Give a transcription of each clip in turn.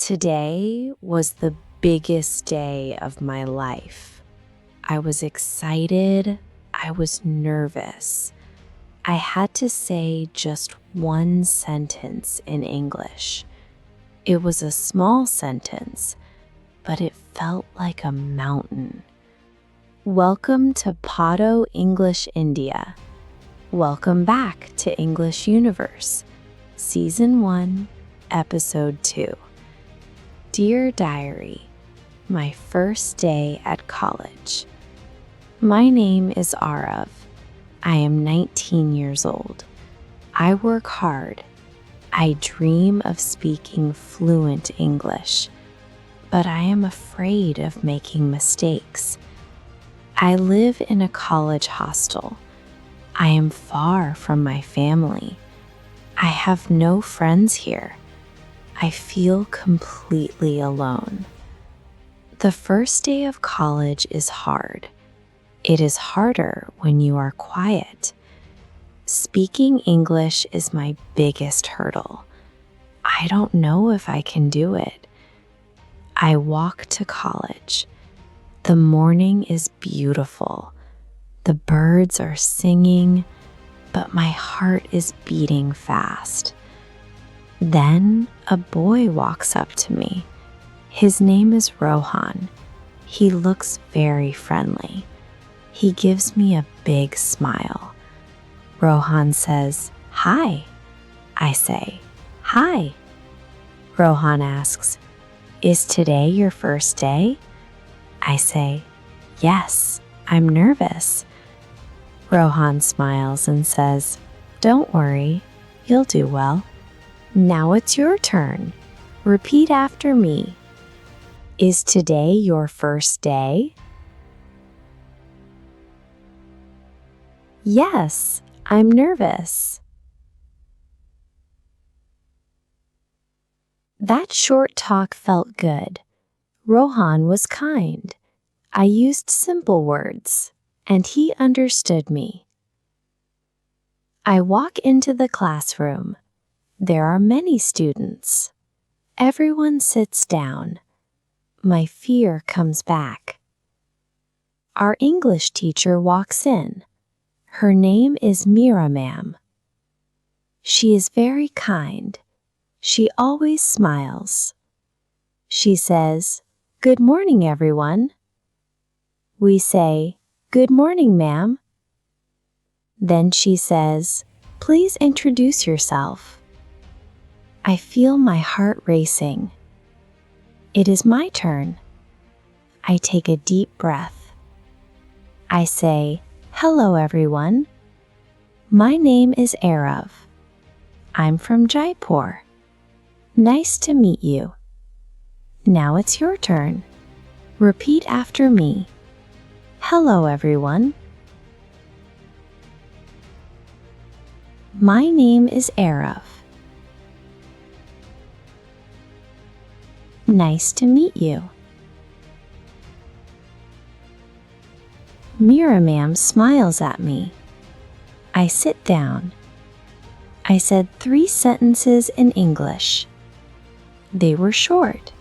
Today was the biggest day of my life. I was excited. I was nervous. I had to say just one sentence in English. It was a small sentence, but it felt like a mountain. Welcome to Padho English India. Welcome back to English Universe, Season 1, Episode 2. Dear Diary, my first day at college. My name is Aarav. I am 19 years old. I work hard. I dream of speaking fluent English, but I am afraid of making mistakes. I live in a college hostel. I am far from my family. I have no friends here. I feel completely alone. The first day of college is hard. It is harder when you are quiet. Speaking English is my biggest hurdle. I don't know if I can do it. I walk to college. The morning is beautiful. The birds are singing, but my heart is beating fast. Then a boy walks up to me. His name is Rohan. He looks very friendly. He gives me a big smile. Rohan says, "Hi." I say, "Hi." Rohan asks, "Is today your first day?" I say, "Yes, I'm nervous." Rohan smiles and says, "Don't worry, you'll do well. Now it's your turn. Repeat after me. Is today your first day?" "Yes, I'm nervous." That short talk felt good. Rohan was kind. I used simple words, and he understood me. I walk into the classroom. There are many students. Everyone sits down. My fear comes back. Our English teacher walks in. Her name is Mira ma'am. She is very kind. She always smiles. She says, "Good morning, everyone." We say, "Good morning, ma'am." Then she says, "Please introduce yourself." I feel my heart racing. It is my turn. I take a deep breath. I say, "Hello, everyone. My name is Aarav. I'm from Jaipur. Nice to meet you. Now it's your turn. Repeat after me. Hello, everyone. My name is Aarav. Nice to meet you." Mira ma'am smiles at me. I sit down. I said 3 sentences in English. They were short,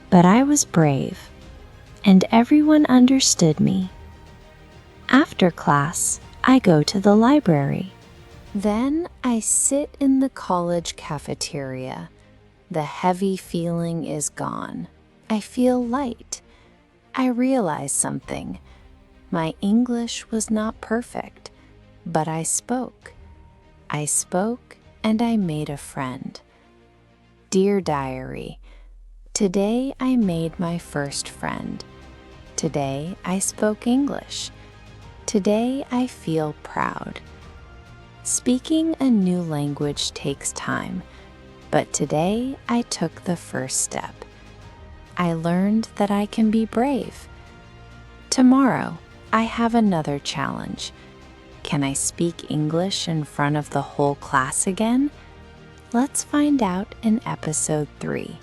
but I was brave, and everyone understood me. After class, I go to the library. Then I sit in the college cafeteria. The heavy feeling is gone. I feel light. I realize something. My English was not perfect, but I spoke. I spoke and I made a friend. Dear Diary, today I made my first friend. Today I spoke English. Today I feel proud. Speaking a new language takes time, but today I took the first step. I learned that I can be brave. Tomorrow, I have another challenge. Can I speak English in front of the whole class again? Let's find out in Episode 3.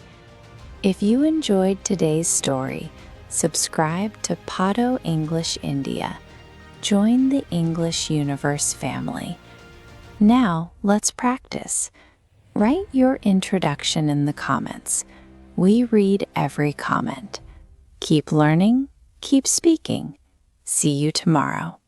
If you enjoyed today's story, subscribe to Padho English India. Join the English Universe family. Now, let's practice. Write your introduction in the comments. We read every comment. Keep learning, keep speaking. See you tomorrow.